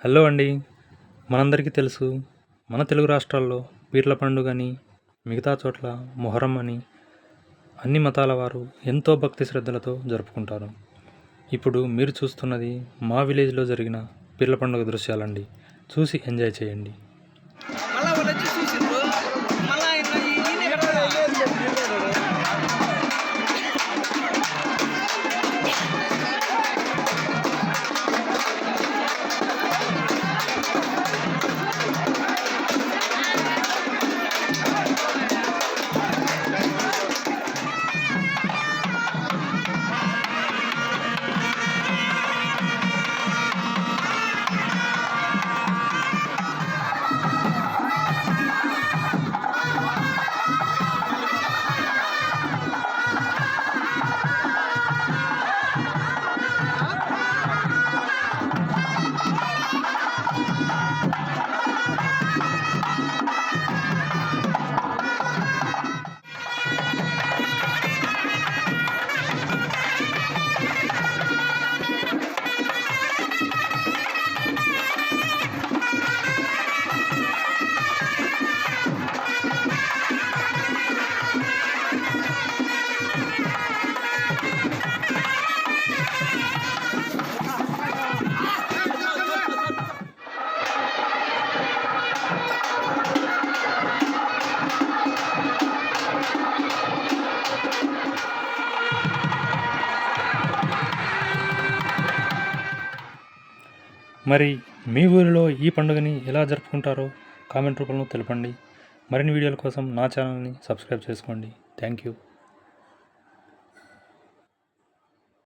Hello అండి. మనందరికీ తెలుసు, మన తెలుగు రాష్ట్రాల్లో పీర్ల పండుగని, మిగతా చోట్ల మొహరం అని అన్ని మతాల వారు ఎంతో భక్తి శ్రద్ధలతో జరుపుకుంటారు. ఇప్పుడు మీరు చూస్తున్నది మా విలేజ్లో జరిగిన పీర్ల పండుగ దృశ్యాలండి. చూసి ఎంజాయ్ చేయండి. మరి మీ ఊరిలో ఈ పండుగని ఎలా జరుపుకుంటారో కామెంట్ రూపంలో తెలపండి. మరిన్ని వీడియోల కోసం నా ఛానల్ని సబ్స్క్రైబ్ చేసుకోండి. Thank you.